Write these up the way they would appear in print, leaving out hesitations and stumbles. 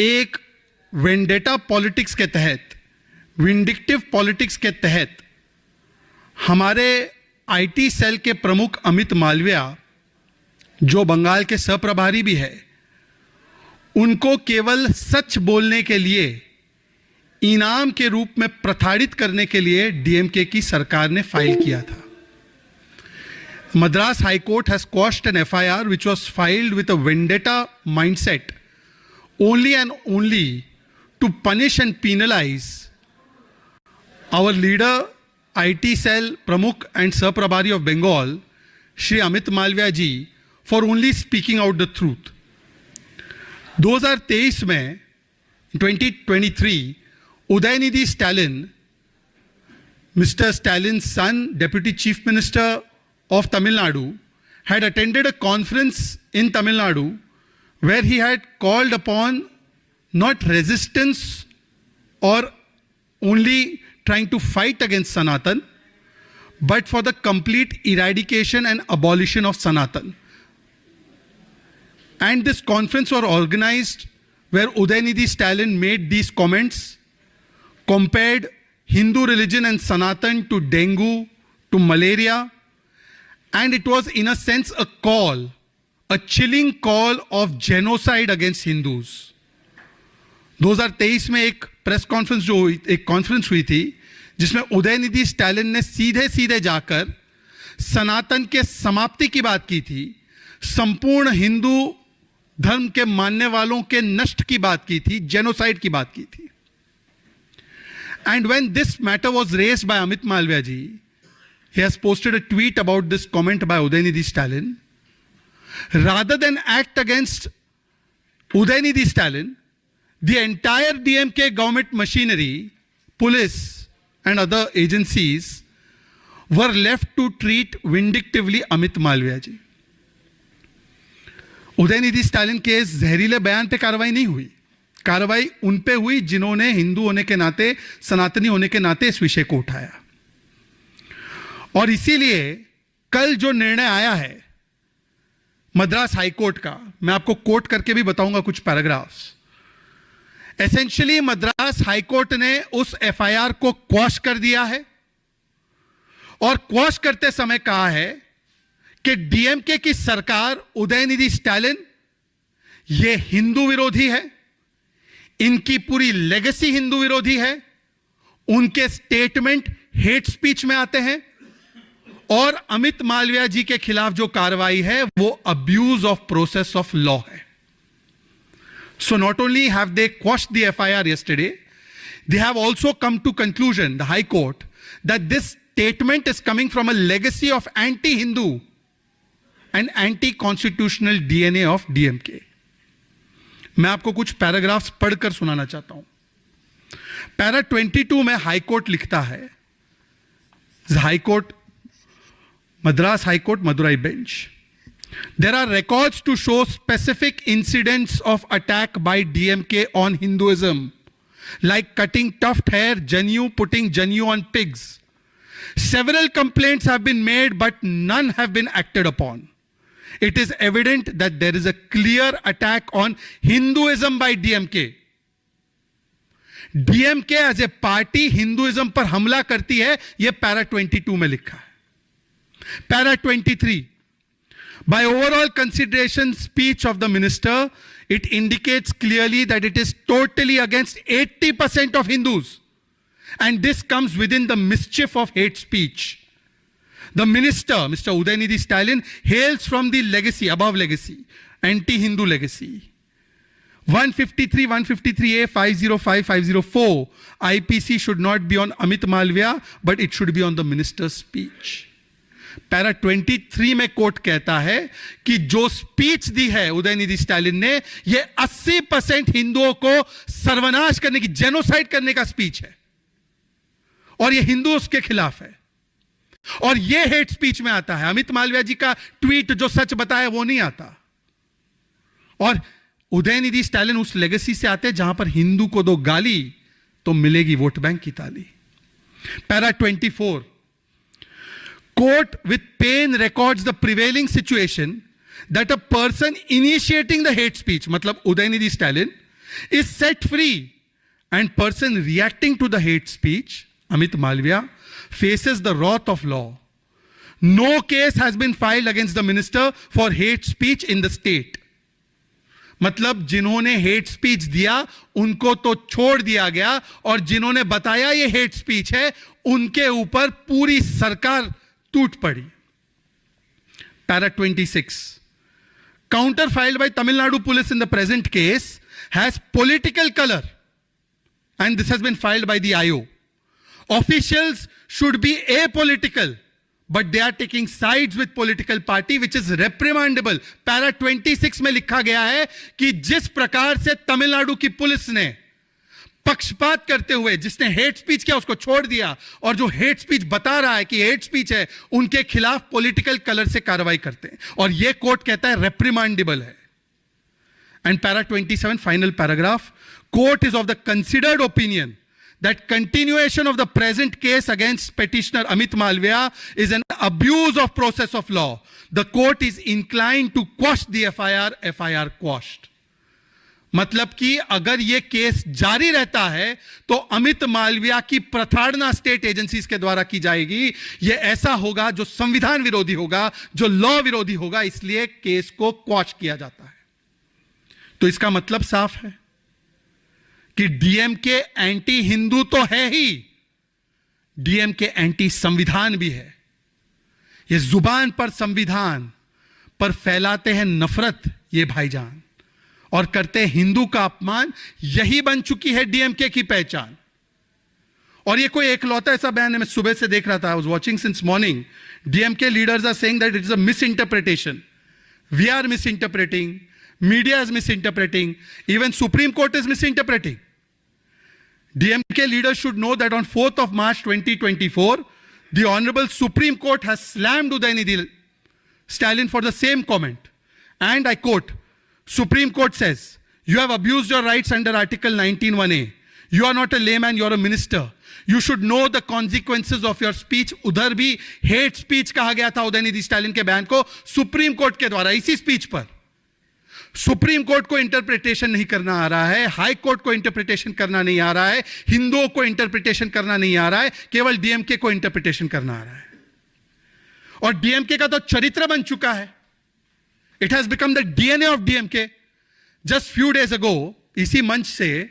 एक vendetta politics के तहत, विंडिक्टिव पॉलिटिक्स के तहत हमारे आईटी सेल के प्रमुख अमित मालविया, जो बंगाल के सहप्रभारी भी है, उनको केवल सच बोलने के लिए इनाम के रूप में प्रताड़ित करने के लिए डीएमके की सरकार ने फाइल किया था. Madras High Court has quashed an FIR which was filed with a vendetta mindset only and only to punish and penalize our leader, IT cell Pramukh and Saprabhari of Bengal, Shri Amit Malviya ji, for only speaking out the truth. 2023 में 2023 Udayanidhi Stalin, Mr. Stalin's son, Deputy Chief Minister of Tamil Nadu, had attended a conference in Tamil Nadu where he had called upon not resistance or only trying to fight against Sanatan, but for the complete eradication and abolition of Sanatan. And this conference was organized where Udayanidhi Stalin made these comments, compared Hindu religion and Sanatan to dengue, to malaria, and it was in a sense a call, a chilling call of genocide against Hindus. 2023 में एक press conference जो हुई, एक conference हुई थी जिसमें उदयनिधि स्टालिन ने सीधे सीधे जाकर सनातन के समाप्ति की बात की थी, संपूर्ण हिंदू धर्म के मानने वालों के नष्ट की बात की थी, जेनोसाइड की बात की थी. And when this matter was raised by Amit Malviya ji, he has posted a tweet about this comment by Udayanidhi Stalin. Rather than act against Udayanidhi Stalin, the entire DMK government machinery, police and other agencies were left to treat vindictively Amit Malviya ji. Udhayanidhi Stalin के इस जहरीले बयान पे कार्रवाई नहीं हुई. कार्रवाई उन पे हुई जिन्होंने हिंदू होने के नाते, सनातनी होने के नाते इस विषय को उठाया. और इसीलिए कल जो निर्णय आया है मद्रास हाई कोर्ट का, मैं आपको कोट करके भी बताऊंगा कुछ paragraphs. Essentially Madras high court ने उस एफआईआर को क्वॉश कर दिया है और क्वॉश करते समय कहा है कि डीएमके की सरकार, उदयनिधि स्टालिन, ये हिंदू विरोधी है, इनकी पूरी लेगेसी हिंदू विरोधी है, उनके स्टेटमेंट हेट स्पीच में आते हैं और अमित मालविया जी के खिलाफ जो कार्रवाई है वो abuse of process of law है. So not only have they quashed the FIR yesterday, they have also come to conclusion, the High Court, that this statement is coming from a legacy of anti-Hindu and anti-constitutional DNA of DMK. मैं आपको कुछ paragraphs पढ़कर सुनाना चाहता हूं. Para 22 में high court लिखता है, high court, Madras high court, Madurai bench. There are records to show specific incidents of attack by DMK on Hinduism, like cutting tuft hair, Janu, putting Janu on pigs. Several complaints have been made, but none have been acted upon. It is evident that there is a clear attack on Hinduism by DMK. DMK as a party Hinduism पर हमला करती है, यह para 22 में लिखा है. Para 23, by overall consideration speech of the minister, it indicates clearly that it is totally against 80% of Hindus, and this comes within the mischief of hate speech. The minister, Mr. Udayanidhi Stalin, hails from the legacy, above legacy, anti-Hindu legacy. 153, 153A, 505, 504, IPC should not be on Amit Malviya, but it should be on the minister's speech. Para 23 में court कहता है कि जो speech दी है उदयनिधि स्टालिन ने, यह 80% हिंदुओं को सर्वनाश करने की, जेनोसाइड करने का स्पीच है और यह हिंदू उसके खिलाफ है और यह हेट स्पीच में आता है. अमित मालविया जी का ट्वीट जो सच बताया वो नहीं आता. और उदयनिधि स्टालिन उस लेगेसी से आते हैं जहां पर हिंदू को दो गाली तो मिलेगी वोट बैंक की ताली. Para 24, court with pain records the prevailing situation that a person initiating the hate speech, मतलब Udhayanidhi Stalin, is set free and person reacting to the hate speech, Amit Malviya, faces the wrath of law. No case has been filed against the minister for hate speech in the state. मतलब जिन्होंने hate speech दिया उनको तो छोड़ दिया गया और जिन्होंने बताया ये हेट स्पीच है उनके ऊपर पूरी सरकार टूट पड़ी. Para 26. Counter filed by Tamil Nadu police in the present case has political color and this has been filed by the IO. Officials should be apolitical, but they are taking sides with political party which is reprimandable. Para 26 में लिखा गया है कि जिस प्रकार से तमिलनाडु की police ने पक्षपात करते हुए जिसने हेट स्पीच किया उसको छोड़ दिया और जो हेट स्पीच बता रहा है कि हेट स्पीच है उनके खिलाफ पॉलिटिकल कलर से कार्रवाई करते हैं और यह कोर्ट कहता है reprimandable है. And para 27 final paragraph, court is of the considered opinion that continuation of the present case against petitioner Amit Malviya is an abuse of process of law. The court is inclined to quash the FIR quashed. मतलब कि अगर यह case जारी रहता है तो अमित मालविया की प्रताड़ना स्टेट एजेंसीज के द्वारा की जाएगी. यह ऐसा होगा जो संविधान विरोधी होगा, जो लॉ विरोधी होगा, इसलिए केस को क्वाश किया जाता है. तो इसका मतलब साफ है कि डीएमके एंटी हिंदू तो है ही, डीएमके एंटी संविधान भी है. ये जुबान पर संविधान पर फैलाते हैं नफरत ये भाईजान और करते हैं हिंदू का अपमान. यही बन चुकी है डीएमके की पहचान. और ये कोई एकलौता ऐसा बयान है, मैं सुबह से देख रहा था, I was watching since morning. DMK leaders are saying that it is a misinterpretation. We are misinterpreting. Media is misinterpreting. Even Supreme Court is misinterpreting. DMK leaders should know that on 4th of March 2024, the Honorable Supreme Court has slammed Udayanidhi Stalin for the same comment. And I quote, Supreme Court says, you have abused your rights under Article 19(1)(a). You are not a layman, you are a minister. You should know the consequences of your speech. उधर भी hate speech कहा गया था उदयनिधि स्टालिन के बयान को supreme court के द्वारा. इसी स्पीच पर सुप्रीम कोर्ट को इंटरप्रिटेशन नहीं करना आ रहा है, हाई कोर्ट को इंटरप्रिटेशन करना नहीं आ रहा है, हिंदुओं को इंटरप्रिटेशन करना नहीं आ रहा है, केवल डीएमके को इंटरप्रिटेशन करना आ रहा है. और डीएमके का तो चरित्र बन चुका है. It has become the DNA of DMK. Just few days ago इसी मंच से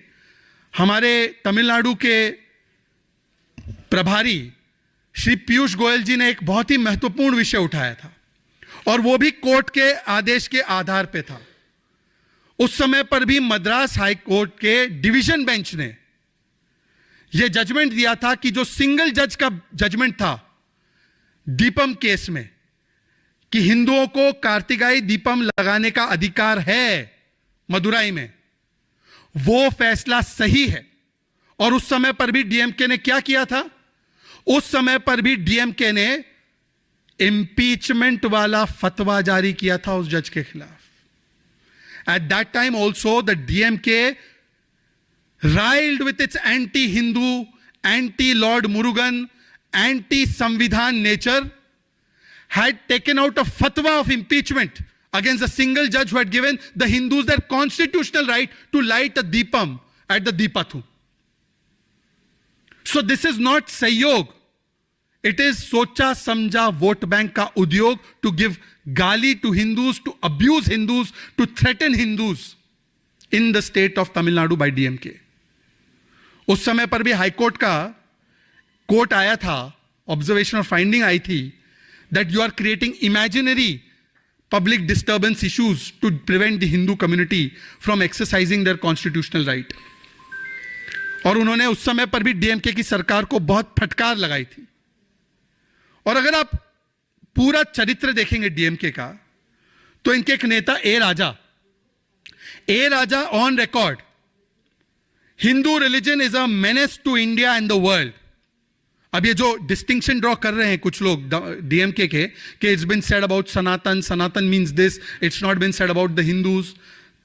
हमारे तमिलनाडु के प्रभारी श्री पीयूष गोयल जी ने एक बहुत ही महत्वपूर्ण विषय उठाया था और वो भी कोर्ट के आदेश के आधार पे था. उस समय पर भी मद्रास हाई कोर्ट के डिवीजन बेंच ने यह जजमेंट दिया था कि जो सिंगल जज का जजमेंट था दीपम केस में कि हिंदुओं को कार्तिकाई दीपम लगाने का अधिकार है मदुराई में, वो फैसला सही है. और उस समय पर भी डीएमके ने क्या किया था? उस समय पर भी डीएमके ने इंपीचमेंट वाला फतवा जारी किया था उस जज के खिलाफ. At that time also the DMK, riled with its anti-Hindu, anti-Lord Murugan, anti-Samvidhan nature, had taken out a fatwa of impeachment against a single judge who had given the Hindus their constitutional right to light a deepam at the Deepathu. So this is not Sahyog. It is socha samjha vote bank ka udyog to give gali to Hindus, to abuse Hindus, to threaten Hindus in the state of Tamil Nadu by DMK. उस समय पर भी high court का court आया था, observation और finding आई थी that you are creating imaginary public disturbance issues to prevent the Hindu community from exercising their constitutional right. और उन्होंने उस समय पर भी डीएमके की सरकार को बहुत फटकार लगाई थी. और अगर आप पूरा चरित्र देखेंगे डीएमके का तो इनके एक नेता A Raja on record, Hindu religion is a menace to India and the world. अब ये जो डिस्टिंक्शन ड्रॉ कर रहे हैं कुछ लोग डीएमके के कि it's been said about Sanatan means this, it's not been said about the Hindus.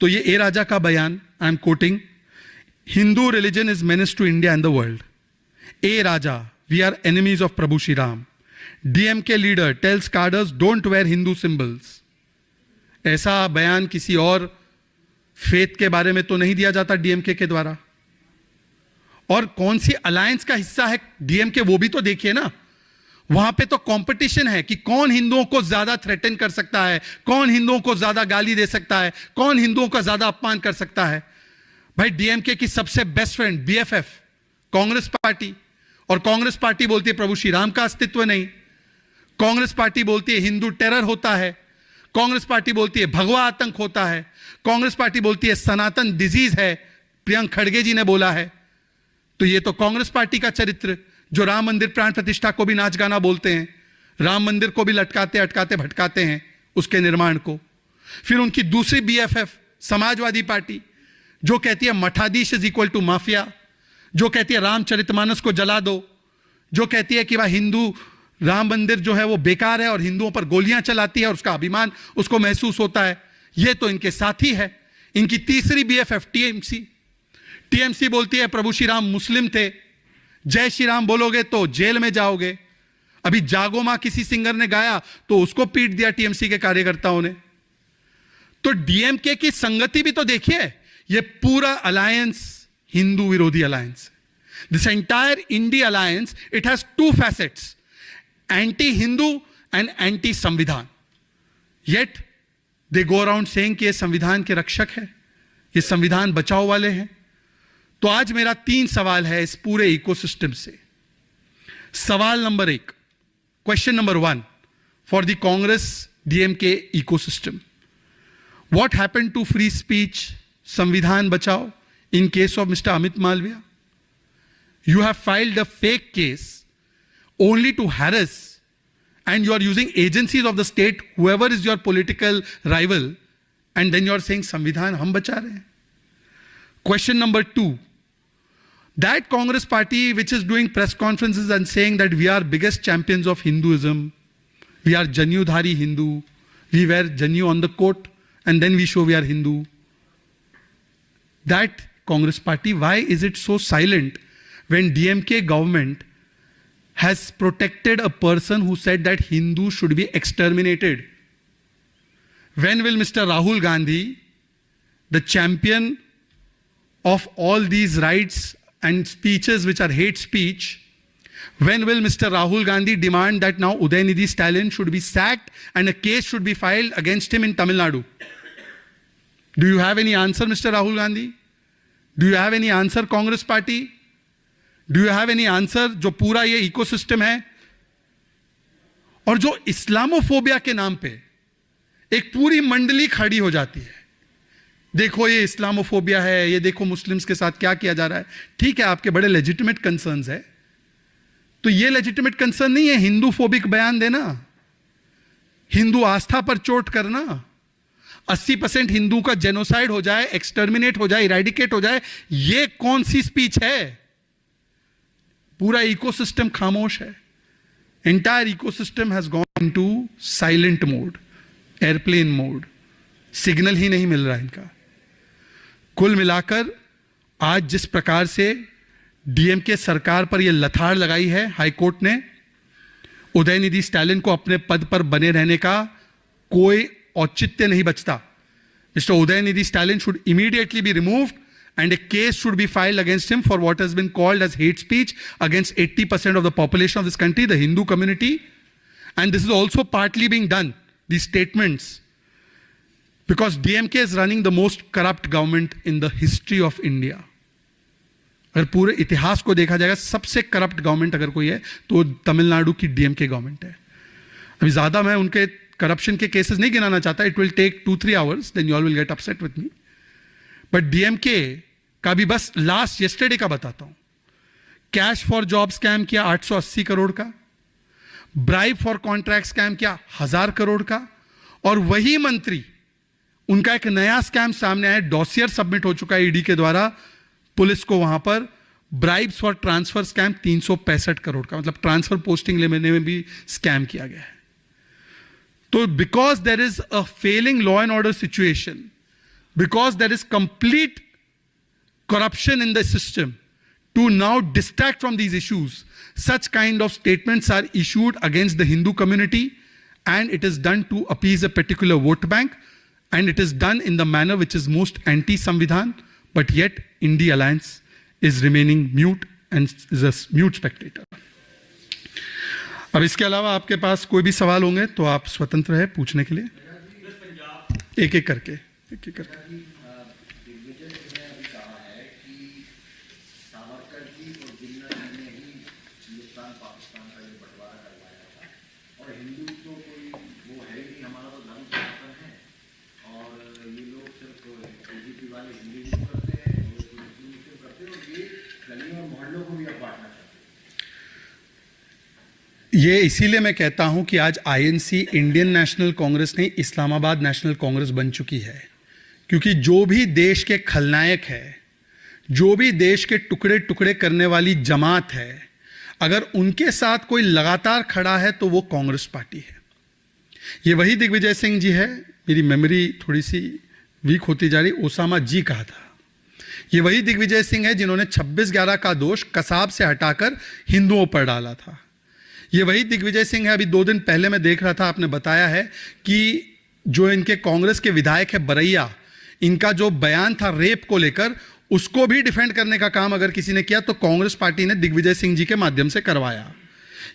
तो ये ए राजा का बयान, I am quoting, Hindu religion is menace to India and the world. A Raja, we are enemies of Prabhu Shri Ram. DMK leader tells cadres don't wear Hindu symbols. ऐसा बयान किसी और faith के बारे में तो नहीं दिया जाता डीएमके के द्वारा। और कौन सी अलायंस का हिस्सा है डीएमके, वो भी तो देखिए ना। वहां पे तो कंपटीशन है कि कौन हिंदुओं को ज्यादा थ्रेटन कर सकता है, कौन हिंदुओं को ज्यादा गाली दे सकता है, कौन हिंदुओं का ज्यादा अपमान कर सकता है। भाई डीएमके की सबसे best friend BFF Congress party, और कांग्रेस पार्टी बोलती है प्रभु श्री राम का अस्तित्व नहीं, कांग्रेस पार्टी बोलती है हिंदू टेरर होता है, कांग्रेस पार्टी बोलती है भगवा आतंक होता है, कांग्रेस पार्टी बोलती है सनातन डिजीज है, प्रियंक खड़गे जी ने बोला है। तो ये तो कांग्रेस पार्टी का चरित्र, जो राम मंदिर प्राण प्रतिष्ठा को भी नाच गाना बोलते हैं, राम मंदिर को भी लटकाते अटकाते भटकाते हैं उसके निर्माण को। फिर उनकी दूसरी बीएफएफ समाजवादी पार्टी, जो कहती है मठाधीश इज इक्वल टू माफिया, जो कहती है रामचरितमानस को जला दो, जो कहती है कि भाई हिंदू राम मंदिर जो है वो बेकार है और हिंदुओं पर गोलियां चलाती है और उसका अभिमान उसको महसूस होता है। ये तो इनके साथी है। इनकी तीसरी बीएफएफ टीएमसी, टीएमसी बोलती है प्रभु श्री राम मुस्लिम थे, जय श्री राम बोलोगे तो जेल में जाओगे। अभी जागो मां किसी सिंगर ने गाया तो उसको पीट दिया टीएमसी के कार्यकर्ताओं ने। तो डीएमके की संगति भी तो देखिए, ये पूरा अलायंस हिंदू विरोधी alliance. This entire INDI alliance, it has two facets, anti Hindu and anti संविधान। Yet they go around saying कि ये संविधान के रक्षक है, ये संविधान बचाओ वाले हैं। तो आज मेरा 3 सवाल है इस पूरे इकोसिस्टम से। सवाल नंबर 1, question number 1 for the Congress DMK ecosystem, what happened to free speech, संविधान बचाओ, in case of Mr. Amit Malviya? You have filed a fake case only to harass, and you are using agencies of the state, whoever is your political rival, and then you are saying संविधान हम बचा रहे हैं। Question number 2, that Congress party which is doing press conferences and saying that we are biggest champions of Hinduism, we are Janyu-dhari Hindu, we wear Janyu on the coat and then we show we are Hindu. That Congress party, why is it so silent when DMK government has protected a person who said that Hindus should be exterminated? When will Mr. Rahul Gandhi, the champion of all these rights and speeches which are hate speech, when will Mr. Rahul Gandhi demand that now Udayanidhi Stalin should be sacked and a case should be filed against him in Tamil Nadu? Do you have any answer, Mr. Rahul Gandhi? Do you have any answer, Congress party? Do you have any answer जो पूरा ये ecosystem है और जो Islamophobia के नाम पे एक पूरी मंडली खड़ी हो जाती है? देखो ये इस्लामोफोबिया है, ये देखो मुस्लिम्स के साथ क्या किया जा रहा है। ठीक है, आपके बड़े लेजिटिमेट कंसर्न्स है, तो ये लेजिटिमेट कंसर्न नहीं है हिंदू फोबिक बयान देना, हिंदू आस्था पर चोट करना। 80% हिंदू का जेनोसाइड हो जाए, एक्सटर्मिनेट हो जाए, इरेडिकेट हो जाए, ये कौन सी स्पीच है? पूरा इकोसिस्टम खामोश है। Entire ecosystem has gone into silent mode, airplane mode, signal ही नहीं मिल रहा इनका। कुल मिलाकर आज जिस प्रकार से डीएमके सरकार पर यह लथाड़ लगाई है हाईकोर्ट ने, उदयनिधि स्टालिन को अपने पद पर बने रहने का कोई औचित्य नहीं बचता। Mister Udhayanidhi Stalin should immediately be removed and a case should be filed against him for what has been called as hate speech against 80% of the population of this country, the Hindu community. And this is also partly being done, these statements, because DMK is running the most corrupt government in the history of India. अगर पूरे इतिहास को देखा जाएगा सबसे corrupt government अगर कोई है तो तमिलनाडु की डीएमके गवर्नमेंट है। अभी ज्यादा मैं उनके करप्शन के केसेस नहीं गिनाना चाहता, it will take 2-3 hours, then you all will get upset with me. But DMK का भी बस लास्ट येस्टरडे का बताता हूं। कैश फॉर जॉब स्कैम किया 880 करोड़ का, ब्राइब फॉर कॉन्ट्रैक्ट स्कैम किया 1000 करोड़ का, और वही मंत्री उनका एक नया स्कैम सामने आया, डॉसियर सबमिट हो चुका है ईडी के द्वारा पुलिस को, वहां पर bribes for transfer scam 365 crore का, मतलब ट्रांसफर पोस्टिंग लेने में भी स्कैम किया गया है। तो because there is a failing law and order situation, because there is complete corruption in the system, to now distract from these issues, such kind of statements are issued against the Hindu community, and it is done to appease a particular vote bank. and it is done in the manner which is most anti-Samvidhan, but yet India Alliance is remaining mute and is a mute spectator. अब इसके अलावा आपके पास कोई भी सवाल होंगे तो आप स्वतंत्र है पूछने के लिए, एक एक करके। ये इसीलिए मैं कहता हूं कि आज आईएनसी इंडियन नेशनल कांग्रेस नहीं इस्लामाबाद नेशनल कांग्रेस बन चुकी है, क्योंकि जो भी देश के खलनायक है, जो भी देश के टुकड़े टुकड़े करने वाली जमात है, अगर उनके साथ कोई लगातार खड़ा है तो वो कांग्रेस पार्टी है। ये वही दिग्विजय सिंह जी है, मेरी मेमोरी थोड़ी सी वीक होती जा रही, ओसामा जी कहा था। ये वही दिग्विजय सिंह है जिन्होंने 26/11 का दोष कसाब से हटाकर हिंदुओं पर डाला था। ये वही दिग्विजय सिंह है, अभी 2 दिन पहले मैं देख रहा था, आपने बताया है कि जो इनके कांग्रेस के विधायक है बरैया, इनका जो बयान था रेप को लेकर, उसको भी डिफेंड करने का काम अगर किसी ने किया तो कांग्रेस पार्टी ने दिग्विजय सिंह जी के माध्यम से करवाया।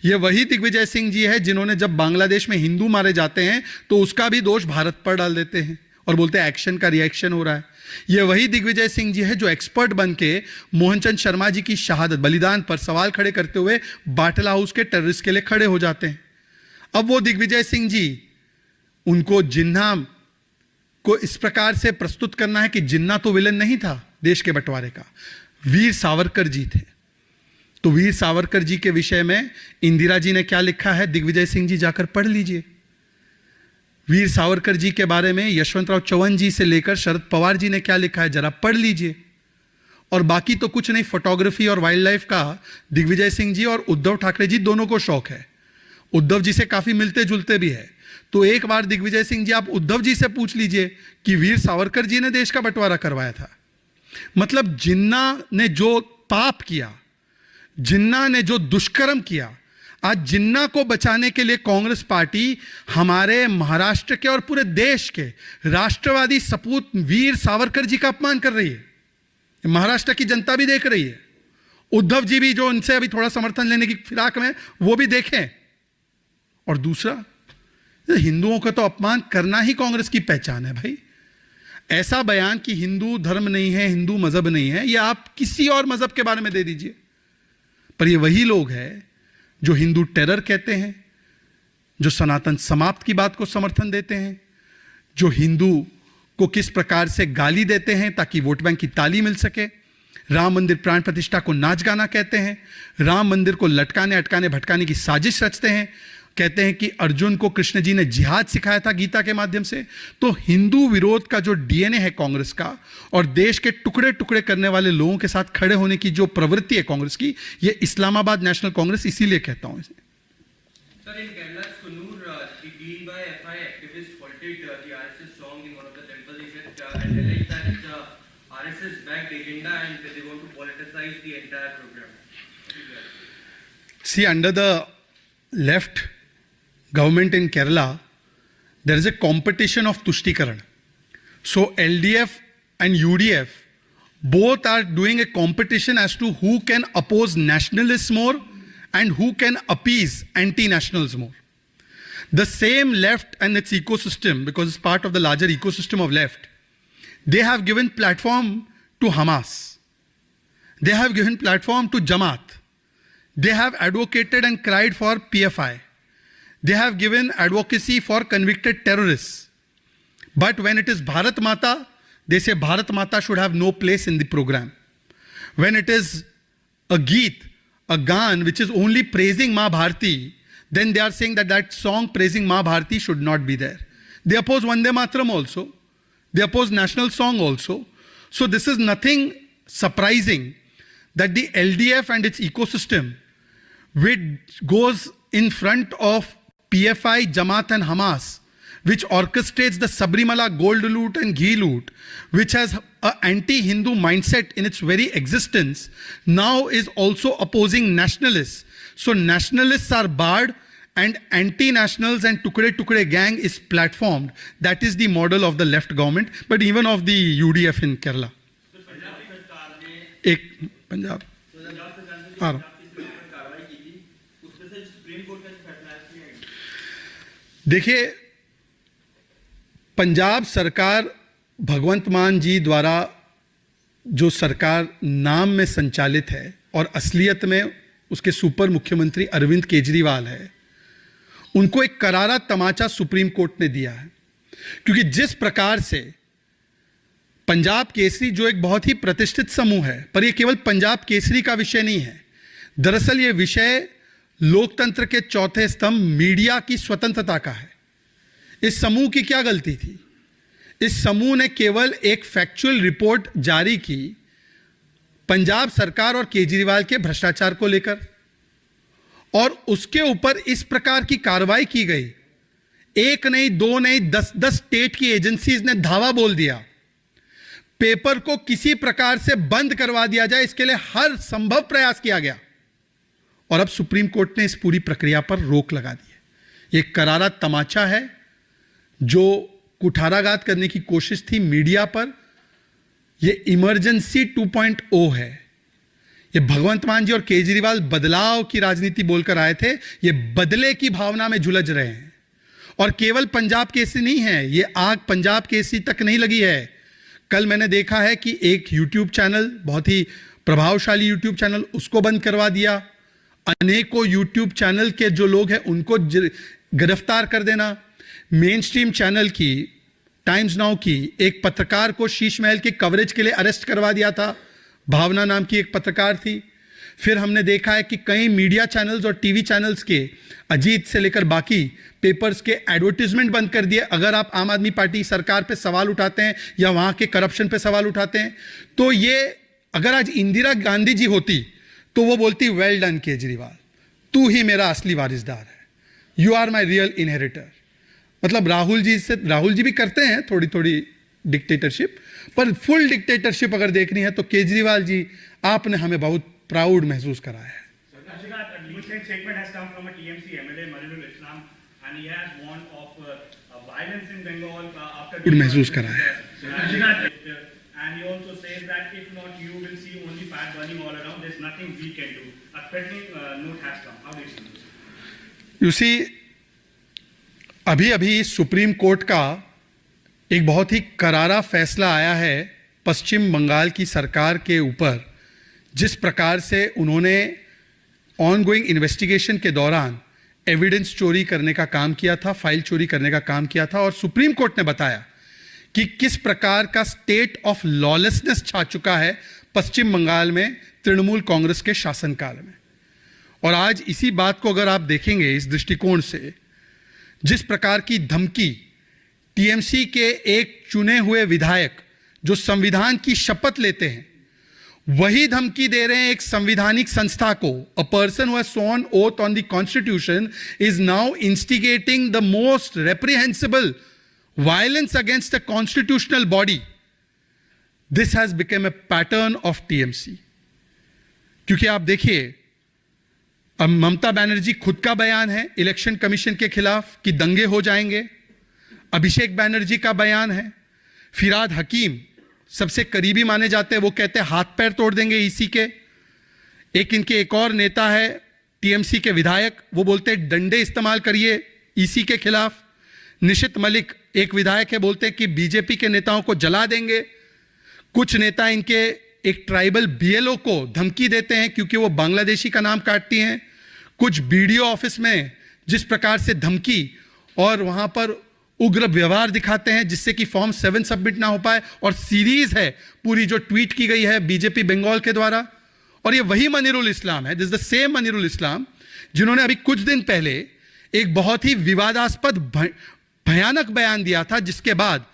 ये वही दिग्विजय सिंह जी है जिन्होंने जब बांग्लादेश में हिंदू मारे जाते हैं तो उसका भी दोष भारत पर डाल देते हैं और बोलते हैं एक्शन का रिएक्शन हो रहा है। ये वही दिग्विजय सिंह जी है जो एक्सपर्ट बन के मोहनचंद शर्मा जी की शहादत बलिदान पर सवाल खड़े करते हुए बाटला हाउस के टेररिस्ट के लिए खड़े हो जाते हैं। अब वो दिग्विजय सिंह जी, उनको जिन्ना को इस प्रकार से प्रस्तुत करना है कि जिन्ना तो विलन नहीं था देश के बंटवारे का, वीर सावरकर जी थे। तो वीर सावरकर जी के विषय में इंदिरा जी ने क्या लिखा है, दिग्विजय सिंह जी जाकर पढ़ लीजिए। वीर सावरकर जी के बारे में यशवंतराव चौहान जी से लेकर शरद पवार जी ने क्या लिखा है, जरा पढ़ लीजिए। और बाकी तो कुछ नहीं, फोटोग्राफी और वाइल्ड लाइफ का दिग्विजय सिंह जी और उद्धव ठाकरे जी दोनों को शौक है। उद्धव जी से काफी मिलते जुलते भी है। तो एक बार दिग्विजय सिंह जी आप उद्धव जी से पूछ लीजिए कि वीर सावरकर जी ने देश का बंटवारा करवाया था। मतलब जिन्ना ने जो पाप किया, जिन्ना ने जो दुष्कर्म किया, आज जिन्ना को बचाने के लिए कांग्रेस पार्टी हमारे महाराष्ट्र के और पूरे देश के राष्ट्रवादी सपूत वीर सावरकर जी का अपमान कर रही है। महाराष्ट्र की जनता भी देख रही है, उद्धव जी भी जो उनसे अभी थोड़ा समर्थन लेने की फिराक में, वो भी देखें। और दूसरा, हिंदुओं का तो अपमान करना ही कांग्रेस की पहचान है भाई। ऐसा बयान कि हिंदू धर्म नहीं है, हिंदू मजहब नहीं है, ये आप किसी और मजहब के बारे में दे दीजिए। पर ये वही लोग हैं जो हिंदू टेरर कहते हैं, जो सनातन समाप्त की बात को समर्थन देते हैं, जो हिंदू को किस प्रकार से गाली देते हैं ताकि वोट बैंक की ताली मिल सके, राम मंदिर प्राण प्रतिष्ठा को नाच गाना कहते हैं, राम मंदिर को लटकाने अटकाने भटकाने की साजिश रचते हैं, कहते हैं कि अर्जुन को कृष्ण जी ने जिहाद सिखाया था गीता के माध्यम से। तो हिंदू विरोध का जो डीएनए है कांग्रेस का, और देश के टुकड़े टुकड़े करने वाले लोगों के साथ खड़े होने की जो प्रवृत्ति है कांग्रेस की, ये इस्लामाबाद नेशनल कांग्रेस इसीलिए कहता हूं इसे। Sir, in Kerala's Kannur, the DYFI activists faulted the RSS song in one of the temples. They said and alleged that it's a RSS-backed agenda and they want to politicize the entire program. See, under the left government in Kerala, there is a competition of Tushtikaran. So LDF and UDF both are doing a competition as to who can oppose nationalists more and who can appease anti-nationals more. The same left and its ecosystem, because it's part of the larger ecosystem of left, they have given platform to Hamas. They have given platform to Jamaat. They have advocated and cried for PFI. They have given advocacy for convicted terrorists. But when it is Bharat Mata, they say Bharat Mata should have no place in the program. When it is a Geet, a Gan, which is only praising Ma Bharati, then they are saying that that song praising Ma Bharati should not be there. They oppose Vande Mataram also. They oppose national song also. So this is nothing surprising that the LDF and its ecosystem, which goes in front of PFI, Jamaat and Hamas, which orchestrates the Sabrimala gold loot and ghee loot, which has an anti-Hindu mindset in its very existence, now is also opposing nationalists. So nationalists are barred and anti-nationals and tukde gang is platformed. That is the model of the left government, but even of the UDF in Kerala. एक पंजाब आ रहा हूं। देखिए, पंजाब सरकार भगवंत मान जी द्वारा जो सरकार नाम में संचालित है और असलियत में उसके सुपर मुख्यमंत्री अरविंद केजरीवाल है, उनको एक करारा तमाचा सुप्रीम कोर्ट ने दिया है। क्योंकि जिस प्रकार से पंजाब केसरी, जो एक बहुत ही प्रतिष्ठित समूह है, पर यह केवल पंजाब केसरी का विषय नहीं है, दरअसल यह विषय लोकतंत्र के चौथे स्तंभ मीडिया की स्वतंत्रता का है। इस समूह की क्या गलती थी? इस समूह ने केवल एक फैक्चुअल रिपोर्ट जारी की पंजाब सरकार और केजरीवाल के भ्रष्टाचार को लेकर, और उसके ऊपर इस प्रकार की कार्रवाई की गई। एक नहीं, दो नहीं, 10 स्टेट की एजेंसीज ने धावा बोल दिया, पेपर को किसी प्रकार से बंद करवा दिया जाए, इसके लिए हर संभव प्रयास किया गया। और अब सुप्रीम कोर्ट ने इस पूरी प्रक्रिया पर रोक लगा दी है। यह करारा तमाचा है जो कुठाराघात करने की कोशिश थी मीडिया पर। यह इमरजेंसी 2.0 है। ये भगवंत मान जी और केजरीवाल बदलाव की राजनीति बोलकर आए थे, ये बदले की भावना में झुलझ रहे हैं। और केवल पंजाब केसरी नहीं है, ये आग पंजाब केसरी तक नहीं लगी है। कल मैंने देखा है कि एक यूट्यूब चैनल, बहुत ही प्रभावशाली यूट्यूब चैनल, उसको बंद करवा दिया। अनेकों यूट्यूब चैनल के जो लोग हैं उनको गिरफ्तार कर देना। मेन स्ट्रीम चैनल की, टाइम्स नाउ की एक पत्रकार को शीश महल के कवरेज के लिए अरेस्ट करवा दिया था। भावना नाम की एक पत्रकार थी। फिर हमने देखा है कि कई मीडिया चैनल्स और टीवी चैनल्स के, अजीत से लेकर बाकी पेपर्स के एडवर्टीजमेंट बंद कर दिए। अगर आप आम आदमी पार्टी सरकार पे सवाल उठाते हैं या वहां के करप्शन पे सवाल उठाते हैं, तो ये, अगर आज इंदिरा गांधी जी होती तो वो बोलती, वेल डन केजरीवाल, तू ही मेरा असली वारिसदार है, you are my real inheritor. मतलब राहुल जी भी करते हैं थोड़ी थोड़ी डिक्टेटरशिप, पर फुल डिक्टेटरशिप अगर देखनी है तो केजरीवाल जी, आपने हमें बहुत प्राउड महसूस कराया है। Statement has come from a TMC MLA Manirul Islam, and he has warned of violence in Bengal after महसूस कराया है। and he also says that if not, you will see only fire burning all around. There's nothing we can do. A threatening note has come. How do you see this? You see, अभी supreme court का एक बहुत ही करारा फैसला आया है पश्चिम बंगाल की सरकार के ऊपर। जिस प्रकार से उन्होंने ऑनगोइंग इन्वेस्टिगेशन के दौरान एविडेंस चोरी करने का काम किया था, फाइल चोरी करने का काम किया था, और सुप्रीम कोर्ट ने बताया कि किस प्रकार का स्टेट ऑफ लॉलेसनेस छा चुका है पश्चिम बंगाल में तृणमूल कांग्रेस के शासनकाल में। और आज इसी बात को अगर आप देखेंगे इस दृष्टिकोण से, जिस प्रकार की धमकी टीएमसी के एक चुने हुए विधायक जो संविधान की शपथ लेते हैं, वही धमकी दे रहे हैं एक संवैधानिक संस्था को। A person who has sworn oath on the constitution is now instigating the most reprehensible violence against a constitutional body. This has become a pattern of TMC. क्योंकि आप देखिए, अब ममता बनर्जी खुद का बयान है इलेक्शन कमीशन के खिलाफ कि दंगे हो जाएंगे। अभिषेक बनर्जी का बयान है। फिराद हकीम सबसे करीबी माने जाते हैं, वो कहते हैं हाथ पैर तोड़ देंगे ईसी के। इनके एक और नेता है टीएमसी के विधायक, वो बोलते हैं डंडे इस्तेमाल करिए ईसी के खिलाफ। निशित मलिक एक विधायक है, बोलते हैं कि बीजेपी के नेताओं को जला देंगे। कुछ नेता इनके एक ट्राइबल बीएलओ को धमकी देते हैं क्योंकि वो बांग्लादेशी का नाम काटती हैं। कुछ बीडीओ ऑफिस में जिस प्रकार से धमकी और वहां पर उग्र व्यवहार दिखाते हैं जिससे कि फॉर्म 7 सबमिट ना हो पाए, और सीरीज है पूरी जो ट्वीट की गई है बीजेपी बंगाल के द्वारा। और ये वही मनीरुल इस्लाम है, दिस द सेम मनीरुल इस्लाम जिन्होंने अभी कुछ दिन पहले एक बहुत ही विवादास्पद भयानक बयान दिया था, जिसके बाद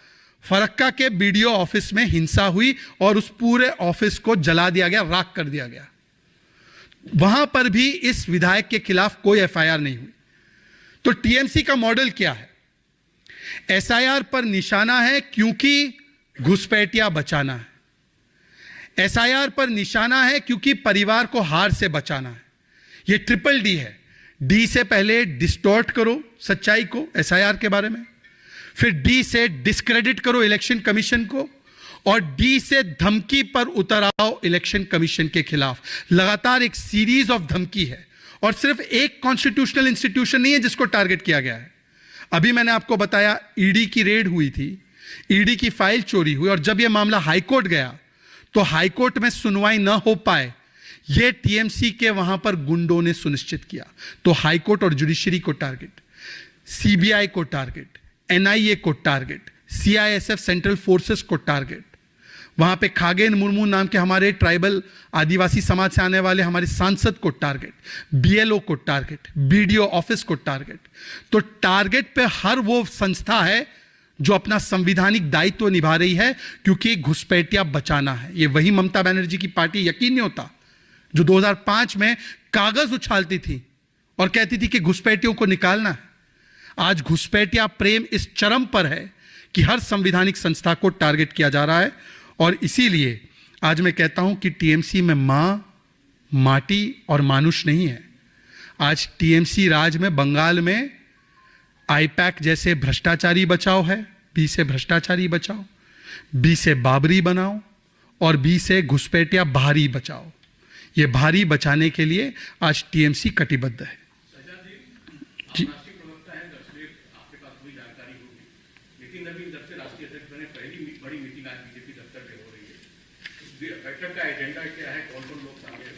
फरक्का के बीडीओ ऑफिस में हिंसा हुई और उस पूरे ऑफिस को जला दिया गया, राख कर दिया गया। वहां पर भी इस विधायक के खिलाफ कोई एफआईआर नहीं हुई। तो टीएमसी का मॉडल क्या है? एसआईआर पर निशाना है क्योंकि घुसपैठिया बचाना है। एसआईआर पर निशाना है क्योंकि परिवार को हार से बचाना है। यह ट्रिपल डी है, डी से पहले डिस्टॉर्ट करो सच्चाई को एसआईआर के बारे में, फिर डी से डिस्क्रेडिट करो इलेक्शन कमीशन को, और डी से धमकी पर उतर आओ इलेक्शन कमीशन के खिलाफ। लगातार एक सीरीज ऑफ धमकी है, और सिर्फ एक कॉन्स्टिट्यूशनल इंस्टीट्यूशन नहीं है जिसको टारगेट किया गया है। अभी मैंने आपको बताया ईडी की रेड हुई थी, ईडी की फाइल चोरी हुई, और जब यह मामला हाईकोर्ट गया तो हाईकोर्ट में सुनवाई न हो पाए, यह टीएमसी के वहां पर गुंडों ने सुनिश्चित किया। तो हाईकोर्ट और जुडिशरी को टारगेट, सीबीआई को टारगेट, एनआईए को टारगेट, सीआईएसएफ सेंट्रल फोर्सेस को टारगेट, वहां पे खागेन मुर्मू नाम के हमारे ट्राइबल आदिवासी समाज से आने वाले हमारे सांसद को टारगेट, बीएलओ को टारगेट, बीडीओ ऑफिस को टारगेट। तो टारगेट पे हर वो संस्था है जो अपना संविधानिक दायित्व निभा रही है, क्योंकि घुसपैठिया बचाना है। ये वही ममता बनर्जी की पार्टी, यकीन नहीं होता, जो 2005 में कागज उछालती थी और कहती थी कि घुसपैठियों को निकालना है। आज घुसपैठिया प्रेम इस चरम पर है कि हर संवैधानिक संस्था को टारगेट किया जा रहा है। और इसीलिए आज मैं कहता हूं कि टीएमसी में मां, माटी और मानुष नहीं है। आज टीएमसी राज में बंगाल में आईपैक जैसे भ्रष्टाचारी बचाओ है, बी से भ्रष्टाचारी बचाओ, बी से बाबरी बनाओ, और बी से घुसपैठिया भारी बचाओ। ये भारी बचाने के लिए आज टीएमसी कटिबद्ध है। जी आपके पास कोई जानकारी होगी, लेकिन अभी जब से राष्ट्रीय अध्यक्ष बने पहली बड़ी मीटिंग आज बीजेपी दफ्तर में हो रही है। बैठक का एजेंडा क्या है, कौन कौन लोग शामिल हैं?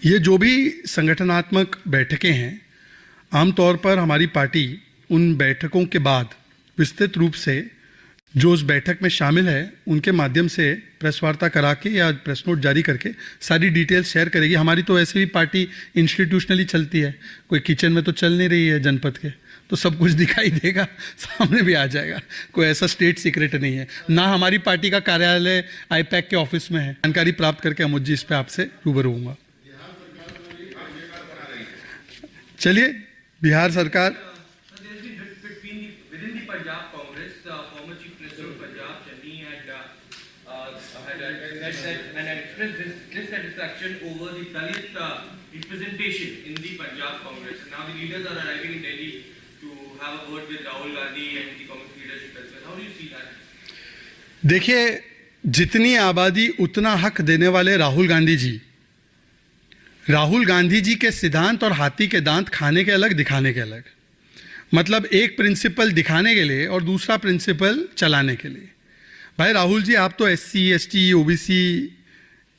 ये जो भी संगठनात्मक बैठकें हैं, आमतौर पर हमारी पार्टी उन बैठकों के बाद विस्तृत रूप से जो उस बैठक में शामिल है उनके माध्यम से प्रेस वार्ता करा के या प्रेस नोट जारी करके सारी डिटेल्स शेयर करेगी। हमारी तो ऐसे भी पार्टी इंस्टीट्यूशनली चलती है, कोई किचन में तो चल नहीं रही है जनपद के, तो सब कुछ दिखाई देगा, सामने भी आ जाएगा। कोई ऐसा स्टेट सीक्रेट नहीं है, ना हमारी पार्टी का कार्यालय आईपैक के ऑफिस में है। जानकारी प्राप्त करके अमुद जी इस पर आपसे रूबरू होऊंगा। चलिए, बिहार सरकार dissatisfaction over the Dalit representation in the Punjab Congress. Now the leaders are arriving in Delhi to have a word with Rahul Gandhi and the Congress leadership as well. How do you see that? देखिए, जितनी आबादी उतना हक देने वाले राहुल गांधी जी के सिद्धांत और हाथी के दांत खाने के अलग, दिखाने के अलग। मतलब एक प्रिंसिपल दिखाने के लिए और दूसरा प्रिंसिपल चलाने के लिए। भाई राहुल जी, आप तो SC, ST, OBC,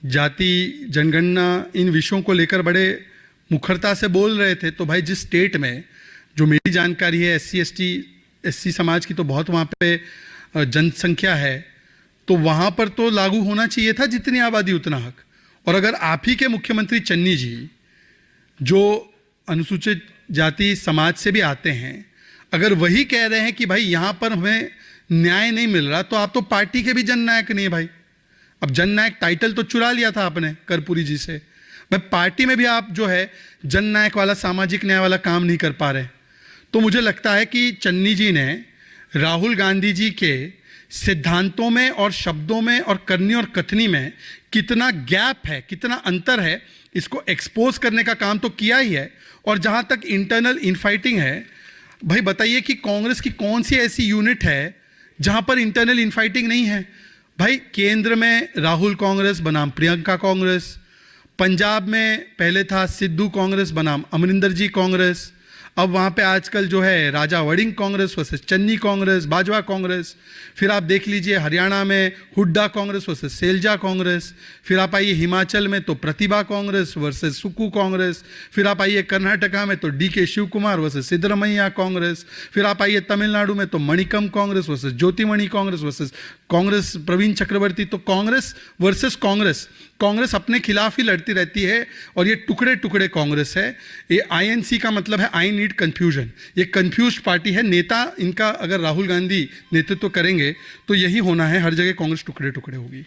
जाति जनगणना, इन विषयों को लेकर बड़े मुखरता से बोल रहे थे। तो भाई जिस स्टेट में, जो मेरी जानकारी है, SC, ST, SC समाज की तो बहुत वहाँ पे जनसंख्या है, तो वहाँ पर तो लागू होना चाहिए था जितनी आबादी उतना हक। और अगर आप ही के मुख्यमंत्री चन्नी जी, जो अनुसूचित जाति समाज से भी आते हैं, अगर वही कह रहे हैं कि भाई यहाँ पर हमें न्याय नहीं मिल रहा, तो आप तो पार्टी के भी जननायक नहीं है भाई। अब जननायक टाइटल तो चुरा लिया था आपने कर्पूरी जी से, भाई पार्टी में भी आप जो है जननायक वाला, सामाजिक न्याय वाला काम नहीं कर पा रहे। तो मुझे लगता है कि चन्नी जी ने राहुल गांधी जी के सिद्धांतों में और शब्दों में और करनी और कथनी में कितना गैप है, कितना अंतर है, इसको एक्सपोज करने का काम तो किया ही है। और जहां तक इंटरनल इनफाइटिंग है, भाई बताइए कि कांग्रेस की कौन सी ऐसी यूनिट है जहां पर इंटरनल इनफाइटिंग नहीं है। भाई केंद्र में राहुल कांग्रेस बनाम प्रियंका कांग्रेस, पंजाब में पहले था सिद्धू कांग्रेस बनाम अमरिंदर जी कांग्रेस, अब वहाँ पे आजकल जो है राजा वड़िंग कांग्रेस वर्सेस चन्नी कांग्रेस, बाजवा कांग्रेस। फिर आप देख लीजिए हरियाणा में हुड्डा कांग्रेस वर्सेस सैलजा कांग्रेस। फिर आप आइए हिमाचल में तो प्रतिभा कांग्रेस वर्सेस सुक्कू कांग्रेस। फिर आप आइए कर्नाटका में तो DK शिव कुमार वर्सेस सिद्धरमैया कांग्रेस। फिर आप आइए तमिलनाडु में तो मणिकम कांग्रेस वर्सेस ज्योतिमणि कांग्रेस वर्सेस कांग्रेस प्रवीण चक्रवर्ती। तो कांग्रेस वर्सेस कांग्रेस, कांग्रेस अपने खिलाफ ही लड़ती रहती है। और ये टुकड़े टुकड़े कांग्रेस है। ये INC का मतलब है आई नीड कंफ्यूजन। ये कंफ्यूज्ड पार्टी है। नेता इनका अगर राहुल गांधी नेतृत्व करेंगे तो यही होना है, हर जगह कांग्रेस टुकड़े टुकड़े होगी।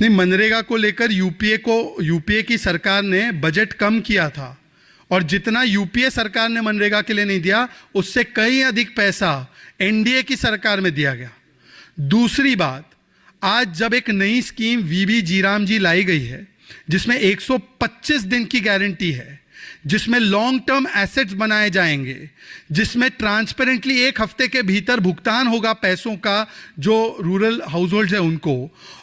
नहीं, मनरेगा को लेकर यूपीए की सरकार ने बजट कम किया था, और जितना यूपीए सरकार ने मनरेगा के लिए नहीं दिया, उससे कहीं अधिक पैसा एनडीए की सरकार में दिया गया। दूसरी बात, आज जब एक नई स्कीम वीबी जीराम जी लाई गई है, जिसमें 125 दिन की गारंटी है, जिसमें लॉन्ग टर्म एसेट्स बनाए जाएंगे, जिसमें ट्रांसपेरेंटली 1 हफ्ते के भीतर भुगतान होगा पैसों का जो रूरल हाउस होल्ड है उनको,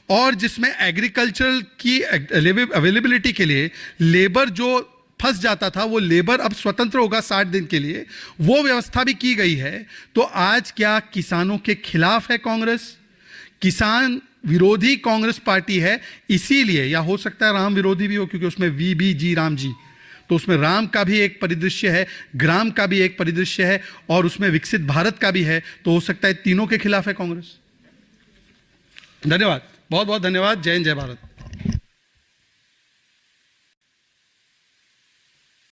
और जिसमें एग्रीकल्चरल की अवेलेबिलिटी के लिए लेबर जो फंस जाता था वो लेबर अब स्वतंत्र होगा 60 दिन के लिए, वो व्यवस्था भी की गई है। तो आज क्या किसानों के खिलाफ है कांग्रेस? किसान विरोधी कांग्रेस पार्टी है, इसीलिए, या हो सकता है राम विरोधी भी हो, क्योंकि उसमें वी जी राम जी, तो उसमें राम का भी एक परिदृश्य है, ग्राम का भी एक परिदृश्य है, और उसमें विकसित भारत का भी है। तो हो सकता है तीनों के खिलाफ है कांग्रेस। धन्यवाद, बहुत बहुत धन्यवाद। जय हिंद, जय भारत।